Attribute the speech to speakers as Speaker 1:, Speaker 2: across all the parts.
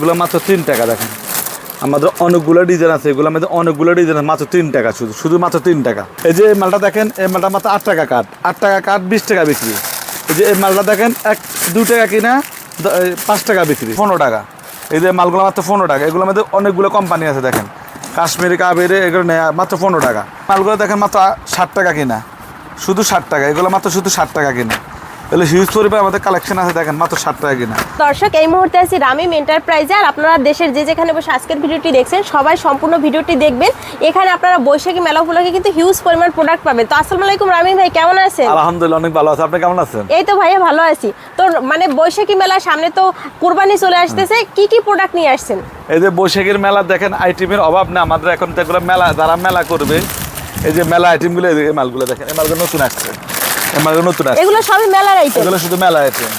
Speaker 1: এগুলো মাত্র 3 টাকা দেখেন। আমাদের অনেকগুলো ডিজাইন আছে, এগুলো আমাদের অনেকগুলো ডিজাইন আছে, মাত্র 3 টাকা, শুধু মাত্র 3 টাকা। এই যে এই মালটা দেখেন, এই মালটা মাত্র 8 টাকা কাঠ, 8 টাকা কাঠ 20 টাকা বিক্রি। এই যে এই মালটা দেখেন 2 টাকা কিনা 5 টাকা বিক্রি, 15 টাকা। এই যে মালগুলো মাত্র 15 টাকা। এগুলোর মধ্যে অনেকগুলো কোম্পানি আছে দেখেন, কাশ্মীরি, কাবেরি, এগুলো নেয় মাত্র 15 টাকা। মালগুলো দেখেন মাত্র 60 টাকা কিনা, শুধু 60 টাকা। এগুলো মাত্র শুধু 60 টাকা কিনা। এগুলো হিউজ পরিমাণে আমাদের কালেকশন আছে দেখেন, মাত্র 60 টাকা কিনা।
Speaker 2: দর্শক, এই মুহূর্তে আছি রামিম এন্টারপ্রাইজে। আর আপনারা দেশের যে যেখানে বসে আজকের ভিডিওটি দেখছেন সবাই সম্পূর্ণ ভিডিওটি দেখবেন। এখানে আপনারা বৈশাখী মেলা উপলক্ষে কিন্তু হিউজ পরিমাণ প্রোডাক্ট পাবেন। তো আসসালামু আলাইকুম রামিম ভাই, কেমন আছেন?
Speaker 1: আলহামদুলিল্লাহ অনেক ভালো আছে, আপনি কেমন আছেন?
Speaker 2: এই তো ভাইয়া ভালো আছি। তো মানে বৈশাখী মেলার সামনে তো কুরবানি চলে আসতেছে, কি কি প্রোডাক্ট নিয়ে আসছেন?
Speaker 1: এই যে বৈশাখীর মেলা দেখেন, আইটেমের অভাব না আমাদের এখন। এগুলো মেলা, যারা মেলা করবে, এই যে মেলা আইটেমগুলো, এই মালগুলো দেখেন, এই মালগুলো নতুন আসছে, এই মালগুলো নতুন আসছে,
Speaker 2: এগুলো সবই মেলার আইটেম,
Speaker 1: এগুলো শুধু মেলা আইটেম।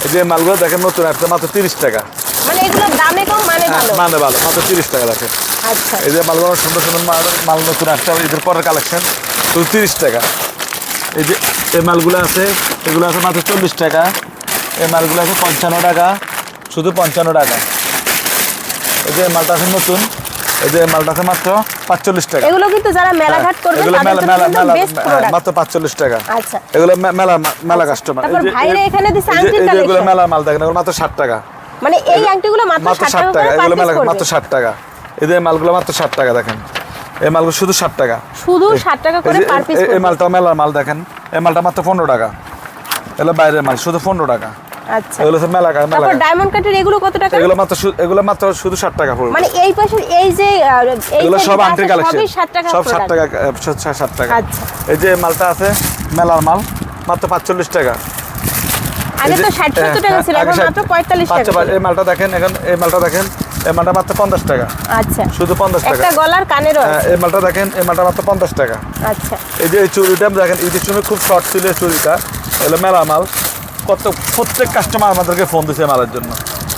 Speaker 1: এই যে মালগুলো দেখেন নতুন আসছে, মাত্র 30 টাকা।
Speaker 2: মানে এগুলো দামে কম মানে ভালো,
Speaker 1: মানে ভালো, মাত্র 30 টাকা দেখেন।
Speaker 2: আচ্ছা,
Speaker 1: এই যে মালগুলো সুন্দর সুন্দর মাল নতুন আসছে, ঈদের পরের কালেকশন, শুধু 30 টাকা। এই যে এই মালগুলো আছে, এগুলো আছে মাত্র 40 টাকা। এই মালগুলো আছে 55 টাকা, শুধু 55 টাকা। এই যে মালটা আছে নতুন, এই যে মালটা আছে মাত্র 45 টাকা।
Speaker 2: এগুলো কিন্তু যারা মেলাঘাট করবে
Speaker 1: এগুলো
Speaker 2: তাদের জন্য কিন্তু বেস্ট প্রোডাক্ট,
Speaker 1: মাত্র 45 টাকা।
Speaker 2: আচ্ছা,
Speaker 1: এগুলো মেলা কাস্টমার।
Speaker 2: তারপর ভাইরা এখানে দিছে আংটির
Speaker 1: এই যে এগুলো
Speaker 2: কালেকশন,
Speaker 1: মেলা মাল দেখেন, এগুলো মাত্র 60 টাকা।
Speaker 2: মানে এই আংটিগুলো মাত্র 60 টাকা,
Speaker 1: এগুলো মেলা মাত্র 60 টাকা। এই যে মালগুলো মাত্র 60 টাকা দেখেন, এই মালগুলো শুধু 60 টাকা,
Speaker 2: শুধু 60 টাকা করে পার পিস।
Speaker 1: এই মালটা মেলার মাল দেখেন, এই মালটা মাত্র 15 টাকা। এগুলো বাইরের মাল, শুধু 15 টাকা।
Speaker 2: আচ্ছা,
Speaker 1: এগুলো সব মেলা।
Speaker 2: তারপর ডায়মন্ড কাটের এগুলো কত টাকা?
Speaker 1: এগুলো মাত্র শুধু 60 টাকা পড়বে।
Speaker 2: মানে এই পাশে এই যে
Speaker 1: এগুলো সব আংটির কালেকশন,
Speaker 2: সবই 60 টাকা,
Speaker 1: সব 60 টাকা, 60 টাকা।
Speaker 2: আচ্ছা,
Speaker 1: এই যে মালটা আছে মেলার মাল, মাত্র 45 টাকা।
Speaker 2: আগে তো 60-70 টাকা ছিল, এখন মাত্র 45 টাকা।
Speaker 1: এই মালটা দেখেন, এখন এই মালটা দেখেন, এই মালটা মাত্র 50 টাকা।
Speaker 2: আচ্ছা,
Speaker 1: শুধু 50 টাকা।
Speaker 2: একটা গলার কানেরও আছে।
Speaker 1: এই মালটা দেখেন, এই মালটা মাত্র 50 টাকা।
Speaker 2: আচ্ছা,
Speaker 1: এই যে এই চুড়িটা দেখেন, ঈদের সময় খুব শর্ট ছিল এই চুড়িটা, এগুলো মেলা মাল। প্রত্যেক কাস্টমার আমাদেরকে ফোন দিচ্ছে মালের জন্য।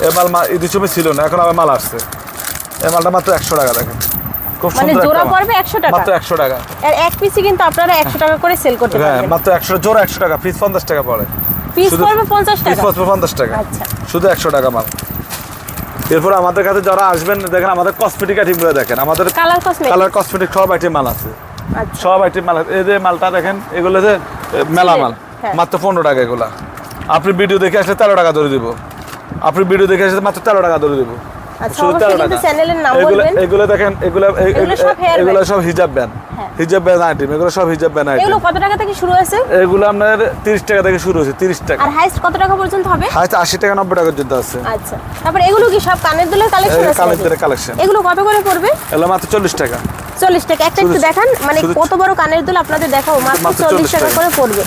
Speaker 1: এই মাল ঈদের সময় ছিল না, এখন আবার মাল আসছে। এই মালটা মাত্র 100 টাকা দেখেন, খুব
Speaker 2: মানে
Speaker 1: সুন্দর।
Speaker 2: জোড়া পড়বে 100 টাকা,
Speaker 1: মাত্র 100 টাকা।
Speaker 2: আর এক পিসই কিন্তু আপনারা 100 টাকা করে সেল করতে
Speaker 1: হ্যাঁ,
Speaker 2: পারবেন।
Speaker 1: মাত্র 100 জোড়া 100 টাকা, পিস 50 টাকা পড়ে।
Speaker 2: পিস পড়বে 50
Speaker 1: পিস
Speaker 2: টাকা,
Speaker 1: পড়বে 50 টাকা।
Speaker 2: আচ্ছা,
Speaker 1: শুধু 100 টাকা মাল। এরপর আমাদের কাছে যারা আসবেন দেখেন, আমাদের কসমেটিক আইটেমগুলো দেখেন, আমাদের কালার কসমেটিক সব আইটেম মাল আছে, সব আইটেম মাল আছে। এই যে মালটা দেখেন, এগুলো যে মেলা মাল, মাত্র 15 টাকা। এগুলা আপনি ভিডিও দেখে আসলে 13 টাকা ধরে দিব, আপনি ভিডিও দেখে আসলে মাত্র 13 টাকা ধরে দিব, শুধু 13 টাকা। এগুলো দেখেন, এগুলো সব হিজাব ব্যান্ড, হিজাব ব্যান্ড আইটেম, এগুলো সব হিজাব ব্যান্ড আইটেম।
Speaker 2: এগুলো কত টাকা থেকে শুরু আছে?
Speaker 1: এগুলো আপনার 30 টাকা থেকে শুরু হচ্ছে, 30 টাকা।
Speaker 2: আর হাইস্ট কত টাকা পর্যন্ত হবে?
Speaker 1: হাইস্ট 80 টাকা 90 টাকা পর্যন্ত আছে।
Speaker 2: আচ্ছা, তারপর এগুলো কি সব কানের দুলের কালেকশন আছে?
Speaker 1: কানের দুলের কালেকশন।
Speaker 2: এগুলো কত করে পড়বে?
Speaker 1: এগুলো মাত্র 40 টাকা।
Speaker 2: 40 টাকা। একটা একটু দেখান, মানে কত বড় কানের দুল আপনাদের দেখাও, মাত্র 40 টাকা করে পড়বে।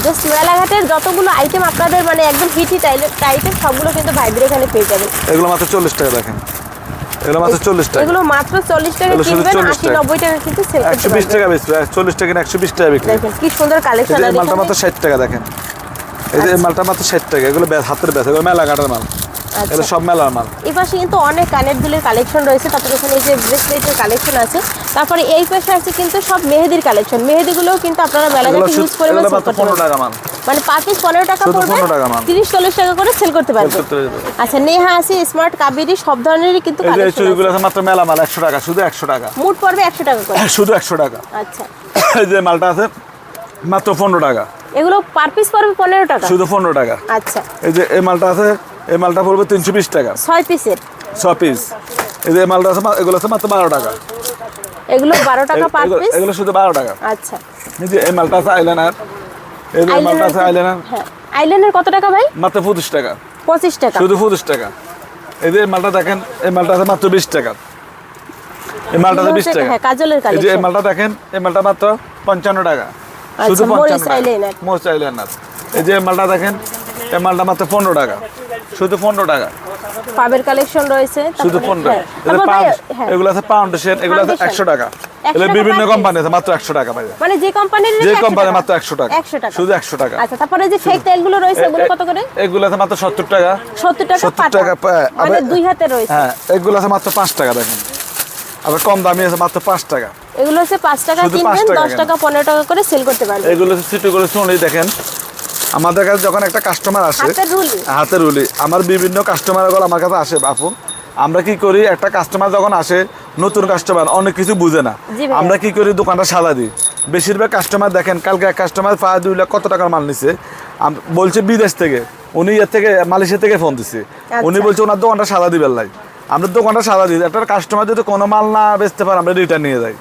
Speaker 2: জাস্ট মেলাঘাটের যতগুলো আইটেম আপনাদের মানে একদম হিটি টাইপের সবগুলো কিন্তু ভাইদের এখানে পেয়ে যাবেন।
Speaker 1: এগুলো মাত্র 40 টাকা দেখেন, এগুলো মাত্র 40 টাকা।
Speaker 2: এগুলো মাত্র 40 টাকা কিনবেন, 80-90 টাকা কিন্তু সেল করতে পারবেন।
Speaker 1: 120 টাকা বেচবে, 40 টাকা না 120 টাকা বিক্রি।
Speaker 2: দেখেন কি সুন্দর কালেকশন।
Speaker 1: এই মালটা মাত্র 60 টাকা দেখেন, এই যে মালটা মাত্র 60 টাকা। এগুলো হাতের বেচা, এগুলো মেলা কাটার মাল, এগুলো সব মেলার মাল।
Speaker 2: এই পাশে কিন্তু অনেক কানের দুলের কালেকশন রয়েছে, তারপরে এখানে এই যে ব্রেসলেটের কালেকশন আছে, তারপরে এই পাশে আছে কিন্তু সব মেহেদির কালেকশন। মেহেদিগুলোও কিন্তু আপনারা মেলাঘাটে ইউজ পরিমাণ সেল করতে
Speaker 1: 15 টাকা মাল,
Speaker 2: মানে পার পিস 15 টাকা পড়বে, 30-40 টাকা করে সেল করতে পারবেন। আচ্ছা, নেহা আছে, স্মার্ট, কাবেরি, সব ধরনেরই কিন্তু কালেকশন আছে।
Speaker 1: এই চুড়িগুলো আছে মাত্র মেলা মাল 100 টাকা, শুধু 100 টাকা।
Speaker 2: মুট পড়বে 100 টাকা করে,
Speaker 1: শুধু 100 টাকা।
Speaker 2: আচ্ছা,
Speaker 1: এই যে মালটা আছে মাত্র 15 টাকা।
Speaker 2: এগুলো পার পিস পড়বে 15 টাকা,
Speaker 1: শুধু 15 টাকা।
Speaker 2: আচ্ছা,
Speaker 1: এই যে এই মালটা আছে, এই মালটা পড়বে 320 টাকা,
Speaker 2: 6 পিসের,
Speaker 1: 6 পিস। এই যে মালটা আছে, এগুলো আছে মাত্র 12 টাকা।
Speaker 2: এগুলো 12 টাকা পার পিস,
Speaker 1: এগুলো শুধু 12 টাকা।
Speaker 2: আচ্ছা,
Speaker 1: এই যে এই মালটা আছে আইলাইনার, এই যে মালটা আছে আইলাইনার।
Speaker 2: হ্যাঁ, আইলাইনার কত টাকা ভাই?
Speaker 1: মাত্র 25 টাকা,
Speaker 2: 25 টাকা,
Speaker 1: শুধু 25 টাকা। এই যে মালটা দেখেন, এই মালটা আছে মাত্র 20 টাকা, এই মালটা আছে 20 টাকা।
Speaker 2: হ্যাঁ, কাজলের কালেকশন।
Speaker 1: এই যে এই মালটা দেখেন, এই মালটা মাত্র 55 টাকা, শুধু 55 টাকা। Most eyeliner. এই যে মালটা দেখেন, এই মালটা মাত্র 15 টাকা, শুধু 15 টাকা।
Speaker 2: পাবের কালেকশন রয়েছে,
Speaker 1: শুধু 15। এগুলো আছে ফাউন্ডেশন, এগুলো আছে 100 টাকা। এগুলো বিভিন্ন কোম্পানি আছে, মাত্র 100 টাকা পাবে।
Speaker 2: মানে যে কোম্পানির
Speaker 1: মাত্র 100 টাকা,
Speaker 2: 100 টাকা,
Speaker 1: শুধু 100 টাকা।
Speaker 2: আচ্ছা, তারপরে যে ফেক তেলগুলো রয়েছে এগুলো কত করে?
Speaker 1: এগুলো আছে মাত্র 70 টাকা,
Speaker 2: 70 টাকা
Speaker 1: 70 টাকা।
Speaker 2: মানে দুই হাতে রয়েছে।
Speaker 1: হ্যাঁ, এগুলো আছে মাত্র 5 টাকা দেখেন। আবার কম দামি আছে মাত্র 5 টাকা।
Speaker 2: এগুলো হচ্ছে 5 টাকা কিনবেন, 10 টাকা 15 টাকা করে সেল করতে পারবেন।
Speaker 1: এগুলো সিটিগুলো শুনি দেখেন, আমাদের কাছে যখন একটা কাস্টমার আসে হাতের রুলি, আমার বিভিন্ন কাস্টমারগুলো আমার কাছে আসে আপু, আমরা কি করি, একটা কাস্টমার যখন আসে নতুন কাস্টমার অনেক কিছু বুঝে না, আমরা কি করি দোকানটা সাদা দিই। বেশিরভাগ কাস্টমার দেখেন, কালকে এক কাস্টমার প্রায় 2 লাখ কত টাকার মাল নিছে, বলছে বিদেশ থেকে, উনি এর থেকে মালয়েশিয়া থেকে ফোন দিছে, উনি বলছে ওনার দোকানটা সাদা দিবেন লাই। আমরা দোকানটা সাদা দিই, একটা কাস্টমার যদি কোনো মাল না বেচতে পারে আমরা রিটার্ন নিয়ে যাই।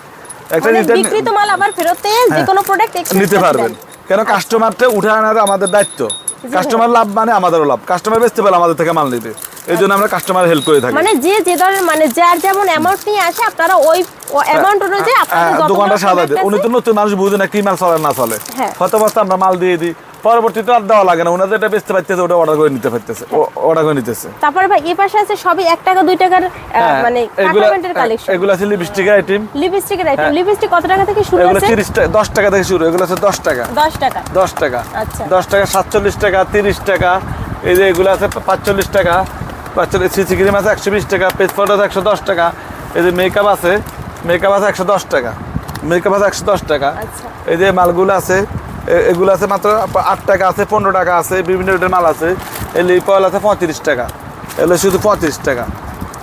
Speaker 1: একটা রিটার্ন
Speaker 2: বিক্রিত মাল আবার ফেরত দিয়ে যে কোনো প্রোডাক্ট
Speaker 1: নিতে পারবেন, কেন কাস্টমারটা উঠে আনার আমাদের দায়িত্ব। কাস্টমার লাভ মানে আমাদেরও লাভ, কাস্টমার বেচতে পারলে আমাদের থেকে মাল নিতে, এই জন্য আমরা কাস্টমার হেল্প করে থাকি।
Speaker 2: মানে যে ধরনের মানে যার যেমন অ্যামাউন্ট নিয়ে আসে আপনারা ওই অ্যামাউন্ট অনুযায়ী আপনারা
Speaker 1: দোকানটা সাদা দিই। উনি তো নতুন মানুষ, বুঝে না কি মাল চলে না চলে, কত বস্তা আমরা মাল দিয়ে দিই, পরবর্তীতে আর দেওয়া লাগে না, ওনাদের এটা বেচতে পারতেছে, ওটা অর্ডার করে নিতে পারতেছে, অর্ডার করে নিতেছে।
Speaker 2: তারপরে ভাই এই পাশে আছে সবই 1 টাকা 2 টাকার মানে কাটামেন্টের কালেকশন।
Speaker 1: এগুলো আছে লিপস্টিকের আইটেম,
Speaker 2: লিপস্টিকের আইটেম। লিপস্টিক কত টাকা থেকে শুরু
Speaker 1: এগুলো
Speaker 2: আছে?
Speaker 1: 30 টাকা 10 টাকা থেকে শুরু, এগুলো আছে 10 টাকা
Speaker 2: 10 টাকা
Speaker 1: 10 টাকা
Speaker 2: আচ্ছা
Speaker 1: 10 টাকা 47 টাকা 30 টাকা। এই যে এগুলো আছে 45 টাকা, 45 সিসি ক্রিম আছে 120 টাকা, পেজ পাউডার আছে 110 টাকা। এই যে মেকআপ আছে 110 টাকা, মেকআপ আছে 110 টাকা।
Speaker 2: আচ্ছা
Speaker 1: এই যে মালগুলো আছে এগুলো আছে মাত্র 8 টাকা আছে, 15 টাকা আছে, বিভিন্ন রেটের মাল আছে। এই লিপ অয়েল আছে 35 টাকা, এগুলো শুধু 35 টাকা।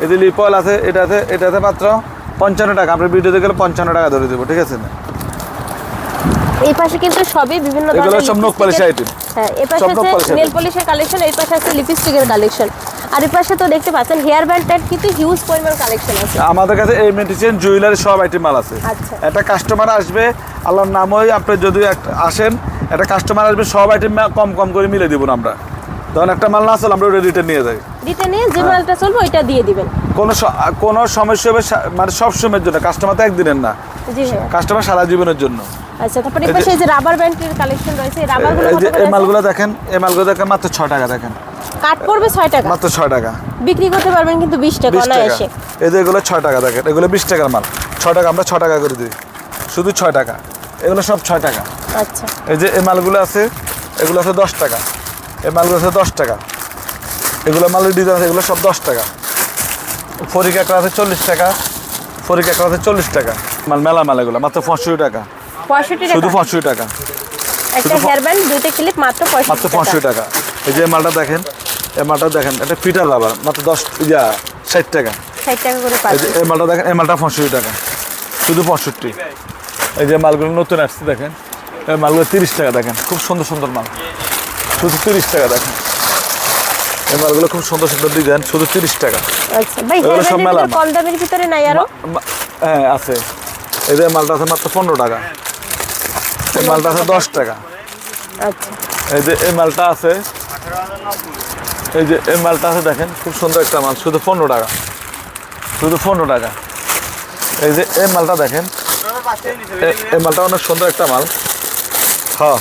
Speaker 1: এই যে লিপ অয়েল আছে এটাতে মাত্র 55 টাকা, আমরা ভিডিওতে গেলে 55 টাকা ধরে দেবো, ঠিক আছে না?
Speaker 2: এই পাশে কিন্তু সবই বিভিন্ন
Speaker 1: এগুলো
Speaker 2: ধরনের
Speaker 1: সব নখ পালিশ আইটেম।
Speaker 2: হ্যাঁ এই পাশে আছে নেল পলিশের কালেকশন, এই পাশে আছে লিপস্টিকের কালেকশন, আর এই পাশে তো দেখতে পাচ্ছেন হেয়ার ব্যান্ডের কিন্তু হিউজ পরিমাণ কালেকশন আছে।
Speaker 1: আমাদের কাছে এই মেডিসিন জুয়েলারি সব আইটেম মাল আছে।
Speaker 2: আচ্ছা
Speaker 1: একটা কাস্টমার আসবে, আল্লাহর নাম হয়, আপনি যদি আসেন একটা কাস্টমার আসবে, সব আইটেম কম কম করে মিলে দিব আমরা। তখন একটা মাল না চলে আমরা ওটা রিটার্ন নিয়ে যাই,
Speaker 2: রিটার্ন নিয়ে যে মালটা চলবে ওইটা দিয়ে দিবেন।
Speaker 1: কোনো সমস্যা হবে মানে সব সময়ের জন্য, কাস্টমার তো একদিনের না,
Speaker 2: জি হ্যাঁ
Speaker 1: কাস্টমার সারা জীবনের জন্য।
Speaker 2: আচ্ছা তারপরে এই পাশে যে রাবার ব্যান্ডের কালেকশন রয়েছে, এই রাবারগুলো
Speaker 1: এই
Speaker 2: কত
Speaker 1: যে
Speaker 2: করে
Speaker 1: এই
Speaker 2: আছে?
Speaker 1: মালগুলো দেখেন, এই মালগুলো দেখেন মাত্র 6 টাকা, দেখেন
Speaker 2: কাট পড়বে 6 টাকা,
Speaker 1: মাত্র 6 টাকা
Speaker 2: বিক্রি করতে পারবেন কিন্তু 20 টাকা
Speaker 1: 20
Speaker 2: না
Speaker 1: টাকা।
Speaker 2: এসে।
Speaker 1: এই যে এগুলো 6 টাকা, দেখেন এগুলো 20 টাকার মাল, 6 টাকা আমরা 6 টাকা করে দিই, শুধু 6 টাকা, এগুলো সব 6 টাকা।
Speaker 2: আচ্ছা
Speaker 1: এই যে এই মালগুলো আছে, এগুলো আছে 10 টাকা, এই মালগুলো আছে 10 টাকা, এগুলো মালের ডিজাইন আছে, এগুলো সব 10 টাকা। ফরিক একটা আছে 40 টাকা, ফরিক একটা আছে 40 টাকা। মাল মেলা মাল এগুলো মাত্র 65 টাকা,
Speaker 2: 65
Speaker 1: শুধু
Speaker 2: টাকা
Speaker 1: 65 টাকা,
Speaker 2: একটা হেয়ার ব্যান্ড, দুইটা ক্লিপ মাত্র
Speaker 1: মাত্র
Speaker 2: 65
Speaker 1: 65 টাকা। এই যে মালটা দেখেন, এই মালটা দেখেন, এটা ফিটার রাবার মাত্র 60 টাকা।
Speaker 2: 60 টাকা করে
Speaker 1: এই
Speaker 2: পাবেন।
Speaker 1: যে এই মালটা দেখেন, এই মালটা 65 টাকা, শুধু 65। এই যে মালগুলো নতুন আসছে দেখেন, এই মালগুলো 30 টাকা, দেখেন খুব সুন্দর সুন্দর মাল, শুধু 30 টাকা। দেখেন এই মালগুলো খুব সুন্দর সুন্দর ডিজাইন, শুধু 30 টাকা।
Speaker 2: আচ্ছা ভাই
Speaker 1: এগুলো
Speaker 2: হেয়ার
Speaker 1: সব
Speaker 2: ব্যান্ডের
Speaker 1: মেলা
Speaker 2: ভিতরে কম দামের ভিতরে নাই আরো?
Speaker 1: হ্যাঁ আছে, এই যে মালটা আছে মাত্র 15 টাকা, এই মালটা আছে 10 টাকা।
Speaker 2: আচ্ছা
Speaker 1: এই যে এই মালটা আছে, এই যে এই মালটা আছে দেখেন, খুব সুন্দর একটা মাল, শুধু 15 টাকা, শুধু 15 টাকা। এই যে এই মালটা দেখেন, এই মালটা অনেক সুন্দর একটা মাল। হ্যাঁ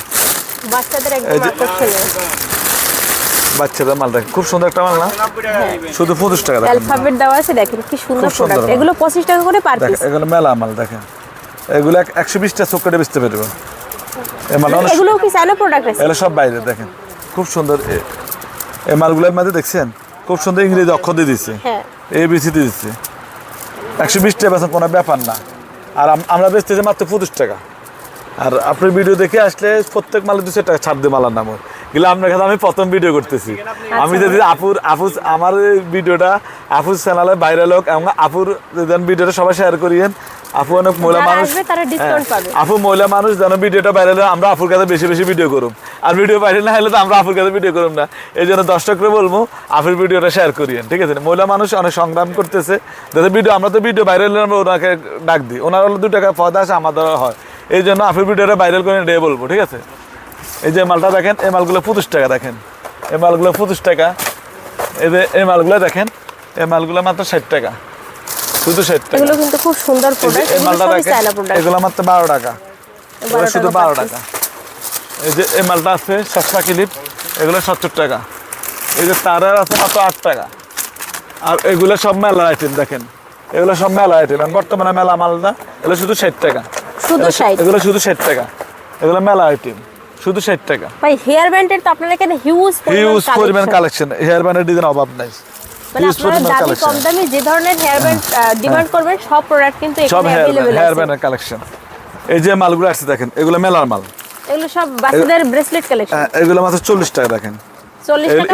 Speaker 2: বাচ্চাদের
Speaker 1: এই
Speaker 2: একদম
Speaker 1: যে-
Speaker 2: আকর্ষণীয়
Speaker 1: বাচ্চাদের মাল দেখেন, খুব সুন্দর একটা মাল না, শুধু 25 টাকা। দেখেন
Speaker 2: অ্যালফাবেট দেওয়া আছে, দেখেন কি সুন্দর
Speaker 1: খুব সুন্দর
Speaker 2: প্রোডাক্ট।
Speaker 1: মাল।
Speaker 2: এগুলো 25 টাকা করে পার পিস।
Speaker 1: দেখেন এগুলো মেলা মাল, দেখেন এগুলো 120টা চোখে বেচতে পারবো। এই মাল অনেক,
Speaker 2: এগুলো কি চায়না প্রোডাক্ট আছে?
Speaker 1: এগুলো সব বাইরে, দেখেন খুব সুন্দর। এই মালগুলোর মধ্যে দেখছেন খুব সুন্দর ইংরেজি অক্ষর দিয়ে দিচ্ছে,
Speaker 2: হ্যাঁ
Speaker 1: ABC দিয়ে দিচ্ছে। 120 টাকা বেচা কোনো ব্যাপার না, আর আমরা বেচতেছি মাত্র 25 টাকা। আর আপনার ভিডিও দেখে আসলে প্রত্যেক মালে 200 টাকা ছাড় দিয়ে মালার নাম গেলে আপনার কাছে আমি প্রথম ভিডিও করতেছি। আমি যদি আপুর আমার এই ভিডিওটা আপুর চ্যানেলে ভাইরাল হোক এবং আপুর ভিডিওটা সবাই শেয়ার করিয়েন। আপু অনেক মহিলা
Speaker 2: যারা
Speaker 1: মানুষ,
Speaker 2: আসবে তারা ডিসকাউন্ট পাবে।
Speaker 1: আপু মহিলা মানুষ, যেন ভিডিওটা ভাইরাল হয়, আমরা আপুর কাছে বেশি বেশি ভিডিও করুম। আর ভিডিও ভাইরাল না হলে তো আমরা আপুর কাছে ভিডিও করুম না। এই জন্য দর্শকরা বলবো আপুর ভিডিওটা শেয়ার করিয়েন, ঠিক আছে? মহিলা মানুষ অনেক সংগ্রাম করতেছে, যাতে ভিডিও, আমরা তো ভিডিও ভাইরাল হলে আমরা ওনাকে ডাক দিই, ওনার হলো 2 টাকা পয়সা আসে, আমাদের হয়। এই জন্য আপুর ভিডিওটা ভাইরাল করে দিয়ে বলবো, ঠিক আছে? এই যে মালটা দেখেন, এই মালগুলো 25 টাকা, দেখেন এই মালগুলো 25 টাকা। এই যে এই মালগুলো দেখেন, এই মালগুলো মাত্র 60 টাকা, শুধু 60 টাকা।
Speaker 2: এগুলো কিন্তু খুব সুন্দর প্রোডাক্ট,
Speaker 1: এই
Speaker 2: এগুলো
Speaker 1: মালটা
Speaker 2: সবই
Speaker 1: দেখেন,
Speaker 2: চায়না প্রোডাক্ট।
Speaker 1: এগুলো মাত্র 12 টাকা, এগুলো শুধু 12 টাকা। এই যে এই মালটা আছে সস্তা ক্লিপ, এগুলো 70 টাকা। এই যে তারের আছে মাত্র 8 টাকা। আর এগুলো সব মেলা আইটেম, দেখেন এগুলো সব মেলা আইটেম, বর্তমানে মেলা মালটা, এগুলো শুধু 60 টাকা,
Speaker 2: শুধু 60।
Speaker 1: এগুলো শুধু 60 টাকা, এগুলো মেলা আইটেম, শুধু 60 টাকা।
Speaker 2: ভাই হেয়ার ব্যান্ডের তো আপনারা এখানে হিউজ
Speaker 1: পরিমাণ কালেকশন, হেয়ার ব্যান্ডের ডিজাইন অভাব নাই,
Speaker 2: মানে আপনারা দামি কম দামি যে ধরনের হেয়ার ব্যান্ড ডিমান্ড করবেন সব প্রোডাক্ট কিন্তু
Speaker 1: সব
Speaker 2: এখানে अवेलेबल
Speaker 1: হেয়ার
Speaker 2: আছে।
Speaker 1: ব্যান্ডের কালেকশন। এই যে মালগুলো আছে দেখেন, এগুলো মেলার মাল,
Speaker 2: এগুলো সব বাচ্চাদের ব্রেসলেট কালেকশন।
Speaker 1: এগুলো মাত্র 40 টাকা দেখেন।
Speaker 2: 40 টাকা।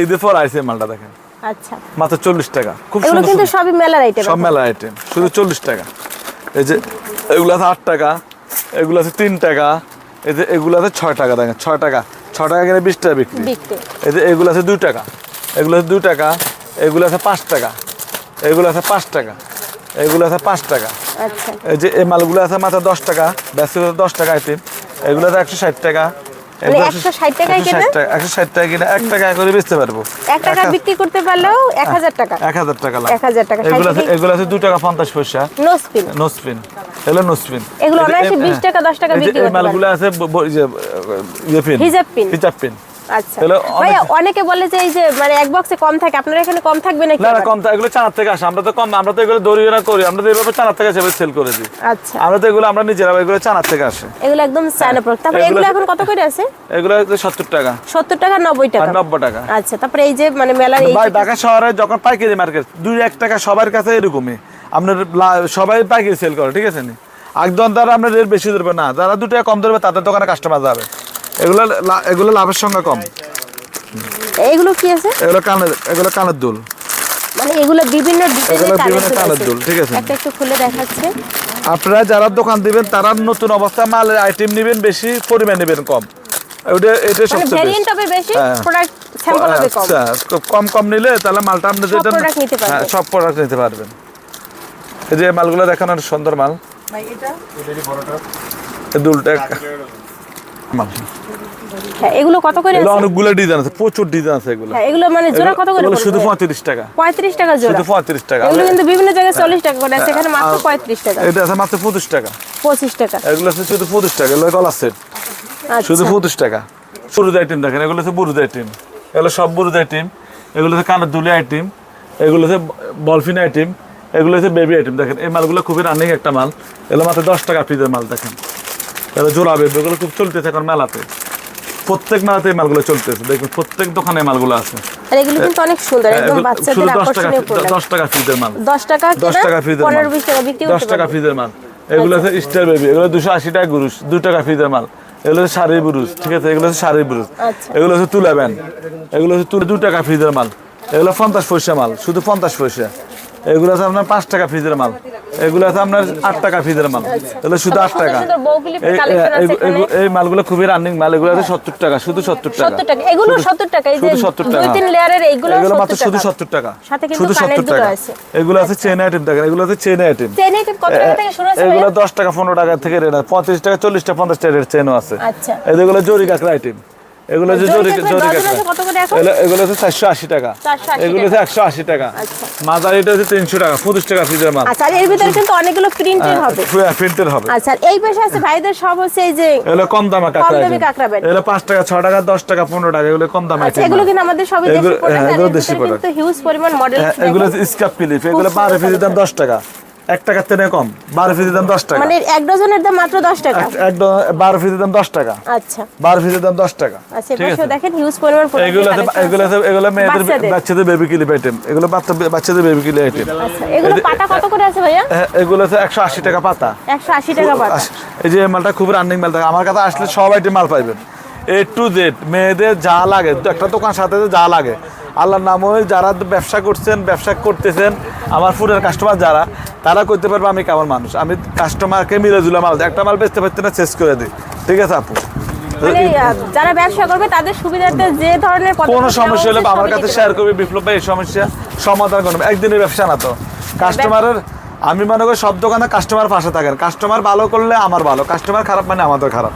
Speaker 1: ঈদের পর আইছে মালটা দেখেন।
Speaker 2: আচ্ছা,
Speaker 1: মাত্র 40 টাকা। খুব
Speaker 2: এগুলো
Speaker 1: সুন্দর
Speaker 2: কিন্তু
Speaker 1: সুন্দর।
Speaker 2: সবই মেলার আইটেম।
Speaker 1: সব মেলা আইটেম, শুধু 40 টাকা। এই যে এগুলো আছে 8 টাকা, এগুলো আছে 3 টাকা, এই যে এগুলো আছে 6 টাকা দেখেন। 6 টাকা, 6 টাকা কিনে 20 টাকা বিক্রি। এই যে এগুলো আছে 2 টাকা, এগুলো আছে 2 টাকা, এগুলো আছে 5 টাকা, এগুলো আছে 5 টাকা, এগুলো আছে 5 টাকা।
Speaker 2: আচ্ছা,
Speaker 1: এই যে এই মালগুলো আছে মাত্র 10 টাকা, ব্যস্ত 10 টাকা আইটেম। এগুলো আছে 160 টাকা।
Speaker 2: মানে 160 টাকায় কিনে
Speaker 1: 160 টাকা কিনে 1 টাকা করে বেচতে পারবো।
Speaker 2: 1 টাকা বিক্রি করতে পারলেও 1000 টাকা।
Speaker 1: 1000 টাকা লাভ।
Speaker 2: 1000 টাকা।
Speaker 1: এগুলো আছে 2 টাকা 50 পয়সা।
Speaker 2: No spin.
Speaker 1: No spin. এগুলো নো স্পিন।
Speaker 2: এগুলো অনায়াসে 20 টাকা 10 টাকা বিক্রি করতে পারবে।
Speaker 1: এই মালগুলো আছে পিন,
Speaker 2: হিজাব পিন।
Speaker 1: হিজাব পিন।
Speaker 2: আচ্ছা ভাইয়া, অনেকে বলে যে এই যে মানে এক বক্সে কম থাকে, আপনার এখানে কম থাকবে নাকি?
Speaker 1: না না, কম থাকে। এগুলো চানার থেকে আসে। আমরা তো কম, আমরা তো এগুলো দড়িয়ে করি, আমরা তো এইভাবে চানার থেকে সেল করে দিই।
Speaker 2: আচ্ছা,
Speaker 1: আমরা তো এগুলো আমরা নিজেরা, এগুলো চানার থেকে আসে।
Speaker 2: এগুলো একদম চায়না প্রোডাক্ট। তারপরে এগুলো এখন কত করে আছে?
Speaker 1: এগুলো 70 টাকা।
Speaker 2: 70 টাকা, 90 টাকা।
Speaker 1: 90 টাকা।
Speaker 2: আচ্ছা, তারপরে এই যে মানে মেলার এই
Speaker 1: ভাই ঢাকা শহরে যখন পাইকারি মার্কেট 2-1 টাকা সবার কাছে এরকমই। আপনার সবাই পাইকারি সেল করে, ঠিক আছে নি? একদম দ্বারা আপনার রেট বেশি ধরবে না, যারা 2 টাকা কম ধরবে তাদের দোকানে কাস্টমার যাবে। এগুলো লাভের সংখ্যা কম।
Speaker 2: এগুলো কি আছে?
Speaker 1: এগুলো কানের দুল।
Speaker 2: মানে এগুলো বিভিন্ন ডিজাইনের
Speaker 1: কানের দুল, ঠিক আছে।
Speaker 2: একটা একটু খুলে দেখাচ্ছে।
Speaker 1: আপনারা যারা দোকান দিবেন তারা নতুন অবস্থা মালের আইটেম নেবেন, বেশি পরিমাণ নেবেন কম। এটা সবচেয়ে
Speaker 2: ভেরিয়েন্ট হবে বেশি, প্রোডাক্ট স্যাম্পল হবে কম।
Speaker 1: কম নিলে তাহলে মালটা আপনি
Speaker 2: সব প্রোডাক্ট নিতে পারবেন।
Speaker 1: সব প্রোডাক্ট নিতে পারবেন। এই যে মালগুলো দেখেন, অনেক সুন্দর মাল।
Speaker 3: ভাই এটা বড়টা
Speaker 1: এই দুলটা মাল।
Speaker 2: হ্যাঁ, এগুলো কত করে আছে?
Speaker 1: অনেকগুলো ডিজাইন আছে, প্রচুর ডিজাইন আছে এগুলো।
Speaker 2: হ্যাঁ, এগুলো মানে জোড়া কত করে?
Speaker 1: শুধু 35 টাকা।
Speaker 2: 35 টাকা জোড়া।
Speaker 1: শুধু 35 টাকা।
Speaker 2: এগুলো কিন্তু বিভিন্ন জায়গায় 40 টাকা করে আছে, এখানে মাত্র 35 টাকা।
Speaker 1: এটা আছে মাত্র 25 টাকা।
Speaker 2: 25 টাকা।
Speaker 1: এগুলো আছে শুধু 25 টাকা। এগুলো গলা সেট শুধু 25 টাকা। বুরুদ আইটেম দেখেন, এগুলো আছে বুরুদ আইটেম। এগুলো সব বুরুদ আইটেম। এগুলো আছে কানের দুলি আইটেম। এগুলো আছে বলফিন আইটেম। এগুলো আছে বেবি আইটেম। দেখেন এই মালগুলো খুবই রানিং একটা মাল। এগুলো মাত্র 10 টাকা পিসের মাল। দেখেন এগুলো জোড়া বেবি, এগুলো খুব চলতেছে এখন মেলাতে। প্রত্যেক মেলাতে এই মালগুলো চলতেছে। দেখুন প্রত্যেক দোকানে এই মালগুলো আছে।
Speaker 2: আর এগুলো কিন্তু অনেক সুন্দর, একদম বাচ্চাদের আকর্ষণীয় প্রোডাক্ট।
Speaker 1: 10 টাকা পিসের মাল।
Speaker 2: 10 টাকা
Speaker 1: 10 টাকা পিসের মাল।
Speaker 2: 15-20 টাকা বিক্রি করতে
Speaker 1: 10 টাকা পিসের মাল। এগুলো আছে স্টার বেবি। এগুলো 280 টাকা গুরুশ, 2 টাকা পিসের মাল। এগুলো হচ্ছে শাড়ি বুরুজ, ঠিক আছে। এগুলো হচ্ছে শাড়ি বুরুজ।
Speaker 2: আচ্ছা।
Speaker 1: এগুলো হচ্ছে তুলা ব্যান্ড। এগুলো হচ্ছে 2 টাকা ফ্রিজের মাল। এগুলো 50 পয়সা মাল, শুধু 50 পয়সা। এগুলো আছে আপনার 5 টাকা ফ্রিজের মাল। এগুলো আছে আপনার 8 টাকা ফ্রিজের মাল। এগুলো শুধু 8 টাকা। এই মালগুলো খুবই রানিং মাল। এগুলো আছে 70 টাকা, শুধু 70 টাকা।
Speaker 2: 70 টাকা। এগুলো 70 টাকা। এই যে 2-3 লেয়ারের এইগুলো
Speaker 1: এগুলো মাত্র
Speaker 2: 70
Speaker 1: শুধু
Speaker 2: টাকা।
Speaker 1: 70 টাকা।
Speaker 2: সাথে কিন্তু
Speaker 1: শুধু
Speaker 2: কানের
Speaker 1: 70
Speaker 2: দুটো
Speaker 1: টাকা।
Speaker 2: আছে।
Speaker 1: এগুলো আছে চেন আইটেম দেখেন। এগুলো আছে চেন আইটেম।
Speaker 2: চেন আইটেম কত টাকা থেকে শুরু আছে?
Speaker 1: এগুলো 10 টাকা 15 টাকা থেকে রেট আছে। 35 টাকা 40 টাকা 50 টাকা চেনও আছে।
Speaker 2: আচ্ছা।
Speaker 1: এগুলো জরি কাঁকড়া আইটেম। এগুলো যে জরি
Speaker 2: কাঁকড়া
Speaker 1: কাঁকড়া
Speaker 2: কত করে এখন?
Speaker 1: এগুলো হচ্ছে 480 টাকা।
Speaker 2: 480
Speaker 1: এগুলো হচ্ছে 180 টাকা।
Speaker 2: আচ্ছা।
Speaker 1: মাঝারি এটা হচ্ছে 300 টাকা, 25 টাকা ফ্রিজের মাল।
Speaker 2: আচ্ছা, আর এর ভিতরে কিন্তু অনেকগুলো প্রিন্টের হবে।
Speaker 1: প্রিন্টের হবে।
Speaker 2: আচ্ছা, আর এই পাশে আছে ভাইদের সব হচ্ছে এই যে
Speaker 1: এগুলো কম দামে কাঁকড়া
Speaker 2: দামি কাঁকড়া ব্যাট।
Speaker 1: এগুলো 5 টাকা 6 টাকা 10 টাকা 15 টাকা। এগুলো কম দামে
Speaker 2: আচ্ছা, এগুলো কিন্তু আমাদের সবই দেশি প্রোডাক্ট।
Speaker 1: এগুলো দেশি প্রোডাক্ট।
Speaker 2: কিন্তু হিউজ পরিমাণ মডেল আছে।
Speaker 1: এগুলো স্কাপ ক্লিপ। এগুলো 12 পিসের দাম 10 টাকা। 1 টাকার থেকে কম। 12 পিসের দাম 10 টাকা।
Speaker 2: মানে এক ডজনের দাম মাত্র 10 টাকা।
Speaker 1: একদম 12 পিসের দাম 10 টাকা।
Speaker 2: আচ্ছা।
Speaker 1: 12 পিসের দাম 10 টাকা।
Speaker 2: আচ্ছা, এবারে দেখেন হিউজ পরিমাণ প্রোডাক্ট।
Speaker 1: এগুলো মেয়েদের বাচ্চাদের বেবি ক্লিপ আইটেম। এগুলো বাচ্চাদের বেবি ক্লিপ আইটেম।
Speaker 2: আচ্ছা, এগুলো পাতা কত করে আছে ভাইয়া?
Speaker 1: এগুলো আছে 180 টাকা পাতা।
Speaker 2: 180 টাকা পাতা।
Speaker 1: এই যে মালটা খুব রানিং মাল। আমার কাছে আসলে সব আইটেম মাল পাইবেন। A to Z মেয়েদের যা লাগে, একটা দোকান সাথে যা লাগে আল্লাহর নাম ওই যারা ব্যবসা করছেন, ব্যবসা করতেছেন, আমার ফুডের কাস্টমার যারা, তারা করতে পারবে আমি কেমন মানুষ। আমি কাস্টমারকে মিলে জুলে মাল দিই। একটা মাল বেচতে পারতে না, শেষ করে দিই। ঠিক আছে আপু?
Speaker 2: মানে যারা ব্যবসা করবে তাদের সুবিধার্থে যে ধরনের
Speaker 1: কোনো সমস্যা হলে আমার কাছে শেয়ার করবে। বিপ্লব ভাই এই সমস্যা সমাধান করবে। একদিনের ব্যবসা না তো। কাস্টমারের আমি মনে করি সব দোকানে কাস্টমার পাশে থাকেন। কাস্টমার ভালো করলে আমার ভালো, কাস্টমার খারাপ মানে আমাদের খারাপ।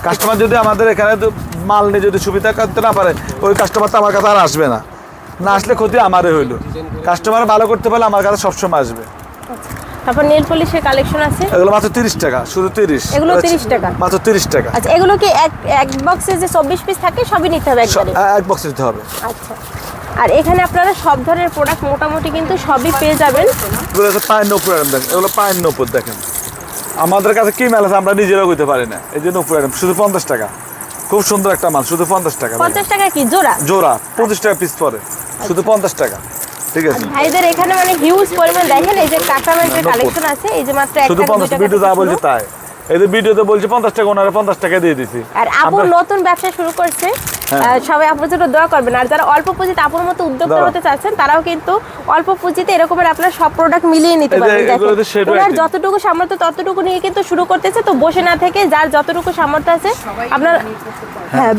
Speaker 1: কাস্টমার যদি আমাদের এখানে মাল নিয়ে যদি সুবিধা করতে না পারে, ওই কাস্টমার তো আমার কাছে আর আসবে না। না আসলে ক্ষতি আমারই হইলো। কাস্টমার ভালো করতে পারলে আমার কাছে সবসময় আসবে।
Speaker 2: তারপর নেল পলিশের কালেকশন আছে।
Speaker 1: এগুলো মাত্র 30 টাকা, শুধু 30।
Speaker 2: এগুলো 30 টাকা,
Speaker 1: মাত্র 30 টাকা।
Speaker 2: আচ্ছা, এগুলো কি এক বক্সে যে 24 পিস থাকে সবই নিতে হবে একবারে?
Speaker 1: এক বক্সে দিতে হবে।
Speaker 2: আচ্ছা, আর এখানে আপনারা সব ধরনের প্রোডাক্ট মোটামুটি কিন্তু সবই পেয়ে যাবেন।
Speaker 1: এগুলো হচ্ছে পায়ের নপুর আইটেম দেখেন। এগুলো পায়ের নপুর দেখেন। আমাদের কাছে কি মেল আছে আমরা নিজেরাও করতে পারি না। এই যে নপুর আইটেম শুধু 50 টাকা। খুব সুন্দর একটা মাল, শুধু 50 টাকা।
Speaker 2: 50 টাকা কি জোড়া?
Speaker 1: জোড়া 25 টাকা পিস পরে, শুধু 50 টাকা। ঠিক আছে
Speaker 2: ভাইদের এখানে মানে হিউজ পরিমাণ দেখেন। এই যে কাঁকড়া ম্যাটের কালেকশন আছে। এই যে মাত্র একটা
Speaker 1: শুধু 50 ভিডিও যা বলছে তাই। এই যে ভিডিওতে বলছি 50 টাকা, ওনারা 50 টাকা দিয়ে দিছি।
Speaker 2: আর আপু নতুন ব্যবসা শুরু করছে, সবাই আপুর জন্য দোয়া করবেন। আর যারা অল্প পুঁজিতে আপুর মতো উদ্যোক্তা হতে চাচ্ছেন তারাও কিন্তু অল্প পুঁজিতে এরকমের আপনার সব প্রোডাক্ট মিলিয়ে নিতে পারবেন। ওনার যতটুকু সামর্থ্য ততটুকু নিয়ে কিন্তু শুরু করতেছে, তো বসে না থেকে যার যতটুকু সামর্থ্য আছে আপনার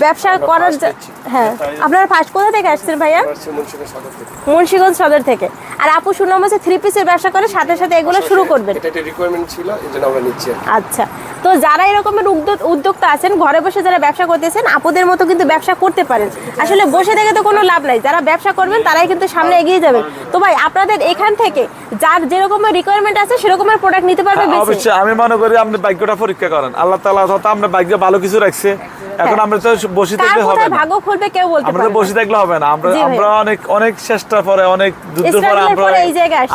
Speaker 2: ব্যবসা করার হ্যাঁ। আপনারা ফার্স্ট কোথা থেকে আসছেন ভাইয়া? মুন্সিগঞ্জ সদর থেকে। আর আপু শুনলাম হচ্ছে 3 পিসের ব্যবসা করে সাথে সাথে এগুলো শুরু করবেন।
Speaker 3: এটা একটা রিকোয়ারমেন্ট ছিল, এজন্য আমরা নিচ্ছি।
Speaker 2: আচ্ছা, তো যারা এরকমের উদ্যোক্তা আছেন, ঘরে বসে যারা ব্যবসা করতেছেন, আপুদের মতো কিন্তু ব্যবসা করতে পারেন। আসলে বসে থেকে তো কোনো লাভ নাই, যারা ব্যবসা করবেন তারাই কিন্তু সামনে এগিয়ে যাবেন। তো ভাই আপনাদের এখান থেকে যার যেরকমের রিকোয়ারমেন্ট আছে সেরকমের প্রোডাক্ট নিতে পারবে বেশি।
Speaker 1: অবশ্যই আমি মনে করি আপনি ভাগ্যটা পরীক্ষা করেন, আল্লাহ তাআলা তো আমরা ভাগ্য ভালো কিছু রাখছে। এখন আমরা তো বসে থাকলে হবে না,
Speaker 2: ভাগ্য খুলবে কেউ বলতে পারবে না।
Speaker 1: আমরা বসে থাকলে হবে না। আমরা অনেক চেষ্টার পরে, অনেক যুদ্ধের পরে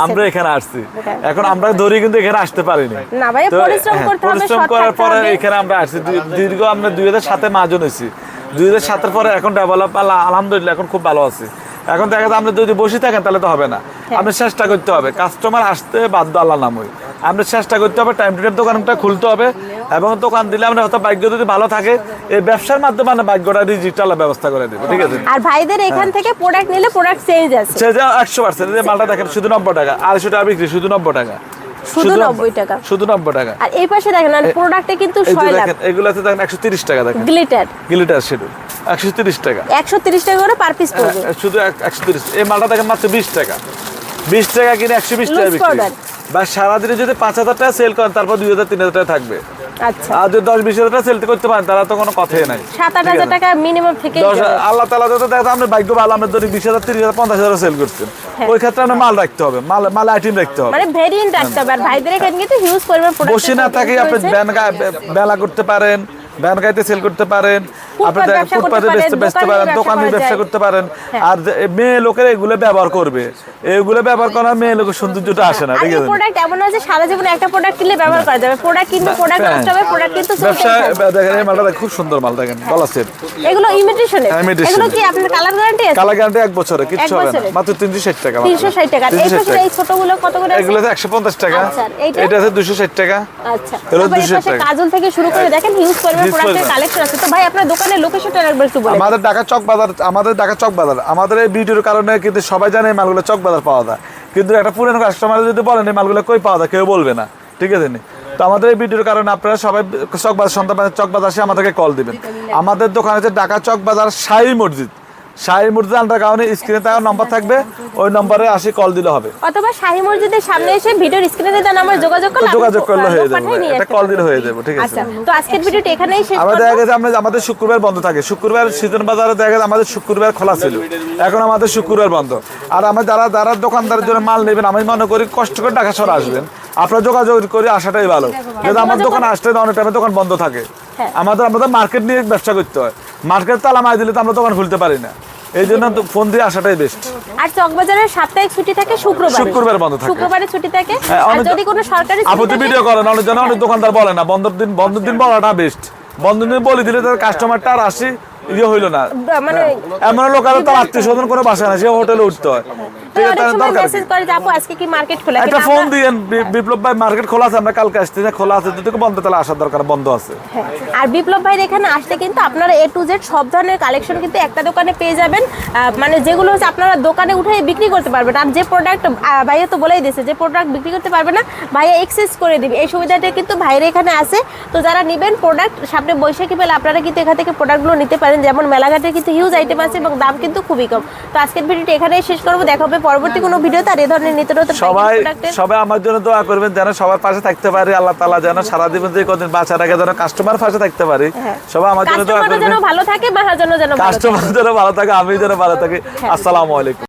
Speaker 1: আমরা এখানে আসছি। এখন আমরা ধরে কিন্তু এখানে আসতে পারিনি
Speaker 2: না ভাই, পরিশ্রম করতে হবে,
Speaker 1: পরিশ্রম করার পরে এখানে আমরা আসছি। দীর্ঘ আমরা 2007 এ মাজন হয়েছি। 2007 এর পরে এখন ডেভেলপ আলহামদুলিল্লাহ এখন খুব ভালো আছে। এখন দেখা যায় আপনি যদি বসে থাকেন তাহলে তো হবে না, আপনি চেষ্টা করতে হবে। কাস্টমার আসতে বাধ্য, আল্লাহ নামই আমরা চেষ্টা করতে হবে, টাইম টু টাইম দোকানটা খুলতে হবে। এবং দোকান দিলে আমরা হয়তো ভাগ্য যদি ভালো থাকে, এই ব্যবসার মাধ্যমে আমরা ভাগ্যটা ডিজিটাল ব্যবস্থা করে দেবো, ঠিক আছে?
Speaker 2: আর ভাইদের এখান থেকে প্রোডাক্ট নিলে প্রোডাক্ট চেঞ্জ আছে,
Speaker 1: সে যা 100%। এই মালটা দেখেন শুধু 90 টাকা, 250 টাকা বিক্রি, শুধু 90 টাকা,
Speaker 2: শুধু 90 টাকা,
Speaker 1: শুধু 90 টাকা।
Speaker 2: আর এই পাশে দেখেন আর প্রোডাক্টে কিন্তু 6 লাখ।
Speaker 1: দেখেন এগুলাতে দেখেন 130 টাকা, দেখেন গ্লিটার শুধু 130 টাকা,
Speaker 2: 130 টাকা করে পার পিস পড়বে,
Speaker 1: শুধু 130। এই মালটা দেখেন মাত্র 20 টাকা, 20 টাকা কিনে 120 টাকা বিক্রি। বা সারাদিনে যদি 5000 টাকা সেল করেন তারপর 2000-3000 টাকা থাকবে।
Speaker 2: আচ্ছা,
Speaker 1: আর যদি 10-20 টাকা সেল করতে পারেন তারা তো কোনো কথাই নাই।
Speaker 2: 7-8 টাকা মিনিমাম থেকে
Speaker 1: আল্লাহ তাআলা তো দেখো আমরা ভাগ্য ভালো, আমরা ধরি 20,000, 30,000, 50,000 সেল করছেন। ওই ক্ষেত্রে আমরা মাল রাখতে হবে, মাল আইটেম রাখতে হবে,
Speaker 2: মানে ভেরিয়েন্ট রাখতে হবে। আর ভাইদের এখানে কিন্তু হিউজ পরিমাণ প্রোডাক্ট
Speaker 1: বসে না থাকি আপনি বেলা করতে পারেন, ভ্যান গাড়িতে সেল করতে পারেন, আপনি ফুটপাতে বেচতে পারেন, দোকানে ব্যবসা করতে পারেন। আর মেয়ে লোকের এগুলো ব্যবহার করবে, এগুলো ব্যবহার করার মেয়ে লোকের সৌন্দর্যটা আসে না, ঠিক আছে?
Speaker 2: প্রোডাক্ট এমন না যে সারা জীবন একটা প্রোডাক্ট কিনলে ব্যবহার করা যাবে, প্রোডাক্ট কিনবে, প্রোডাক্ট নষ্ট হবে, প্রোডাক্ট কিন্তু
Speaker 1: ব্যবসা দেখেন। এই মালটা খুব সুন্দর মাল, দেখেন গলা সেট,
Speaker 2: এগুলো ইমিটেশনের। এগুলো কি আপনার কালার গ্যারান্টি আছে?
Speaker 1: কালার গ্যারান্টি 1 বছরে, কিচ্ছু হবে না, মাত্র 360 টাকা।
Speaker 2: 360 টাকা। এই পাশে এই ছোটগুলো কত করে আছে?
Speaker 1: এগুলোতে 150 টাকা,
Speaker 2: আচ্ছা,
Speaker 1: এটা আছে 260 টাকা।
Speaker 2: আচ্ছা,
Speaker 1: এগুলো
Speaker 2: তারপর এই
Speaker 1: 260
Speaker 2: পাশে
Speaker 1: টাকা।
Speaker 2: কাজল থেকে শুরু করে দেখেন হিউজ পরিমাণ প্রোডাক্টের কালেকশন আছে। তো ভাই আপনার দোকানের লোকেশনটা একবার একটু বলেন।
Speaker 1: আমাদের ঢাকা চক বাজার, আমাদের এই ভিডিওর কারণে কিন্তু সবাই জানে এই মালগুলো চক বাজার পাওয়া যায়, কিন্তু একটা পুরনো কাস্টমার যদি বলেন এই মালগুলো কই পাওয়া যায়, কেউ বলবে না, ঠিক আছে? তো আমাদের এই ভিডিওর কারণে আপনারা সবাই চক বাজার, সন্ধ্যাবাজার চক বাজার আসে আমাদেরকে কল দিবেন। আমাদের দোকান হচ্ছে ঢাকা চক বাজার শাহী মসজিদ আন্ডারগ্রাউন্ডে স্ক্রিনে থাকা নম্বর থাকবে, ওই নম্বরে আসি কল দিলে হবে,
Speaker 2: অথবা শাহী মসজিদের সামনে এসে ভিডিওর স্ক্রিনে দেন আমার যোগাযোগ
Speaker 1: করলে হয়ে যাবে, এটা কল দিলে হয়ে যাবে, ঠিক আছে?
Speaker 2: আচ্ছা, তো আজকের ভিডিওটি এখানেই শেষ করব।
Speaker 1: আমাদের দেখা গেছে আমাদের শুক্রবার বন্ধ থাকে, শুক্রবার সিজন বাজারে দেখা গেছে আমাদের শুক্রবার খোলা ছিল, এখন আমাদের শুক্রবার বন্ধ। আর আমরা যারা দোকানদারের জন্য মাল নেবেন, আমি মনে করি কষ্ট করে ঢাকা শহরে আসবেন, আপনারা যোগাযোগ করে আসাটাই ভালো। যেহেতু আমার দোকানে আসলে অনেক টাইমে দোকান বন্ধ থাকে, আমাদের মার্কেট নিয়ে ব্যবসা করতে হয়, মার্কেট তালা মারি দিলে তো আমরা দোকান খুলতে পারি না, এই জন্য ফোন দিয়ে আসাটাই বেস্ট।
Speaker 2: আর চকবাজারের সাপ্তাহিক ছুটি থাকে শুক্রবার
Speaker 1: বন্ধ থাকে,
Speaker 2: শুক্রবারে ছুটি থাকে। আর যদি কোনো সরকারি
Speaker 1: আপনি ভিডিও করেন অনেক জন, অনেক দোকানদার বলে না বন্ধের দিন বলাটা বেস্ট, বন্ধের দিন বলে দিলে তার কাস্টমারটা আর আসি ইয়ে হইল না,
Speaker 2: মানে
Speaker 1: এমন লোক আর তার আত্মীয় স্বজন কোনো বাসা না, সে হোটেলে উঠতে হয়, ঠিক আছে? তার দরকার
Speaker 2: মেসেজ করে যে আপু আজকে কি মার্কেট খোলা,
Speaker 1: একটা ফোন দিয়েন, বিপ্লব ভাই মার্কেট খোলা আছে, আমরা কালকে আসতে খোলা আছে, যদি বন্ধ তাহলে আসার দরকার, বন্ধ আছে।
Speaker 2: আর বিপ্লব ভাইয়ের এখানে আসলে কিন্তু আপনারা A to Z সব ধরনের কালেকশন কিন্তু একটা দোকানে পেয়ে যাবেন, মানে যেগুলো হচ্ছে আপনারা দোকানে উঠে বিক্রি করতে পারবেন। আর যে প্রোডাক্ট ভাইয়া তো বলেই দিয়েছে, যে প্রোডাক্ট বিক্রি করতে পারবে না ভাইয়া এক্সচেঞ্জ করে দিবে, এই সুবিধাটা কিন্তু ভাইয়ের এখানে আছে। তো যারা নেবেন প্রোডাক্ট সামনে বৈশাখী মেলা, আপনারা কিন্তু এখান থেকে প্রোডাক্টগুলো নিতে পারেন। যেমন মেলাঘাটে কিন্তু হিউজ আইটেম আছে এবং দাম কিন্তু খুবই কম। তো আজকের ভিডিওটি এখানেই শেষ করবো, দেখা হবে পরবর্তী কোনো ভিডিওতে। আর এই ধরনের নিত্য নতুন
Speaker 1: সবাই আমার জন্য দোয়া করবেন, যেন সবার পাশে থাকতে পারি, আল্লাহ তাআলা যেন সারা জীবন যে কদিন বাঁচার আগে যেন কাস্টমার পাশে থাকতে পারি, সবাই আমার জন্য দোয়া করবেন,
Speaker 2: ভালো থাকে, কাস্টমার যেন
Speaker 1: ভালো থাকে, আমি যেন ভালো থাকি। আসসালামু আলাইকুম।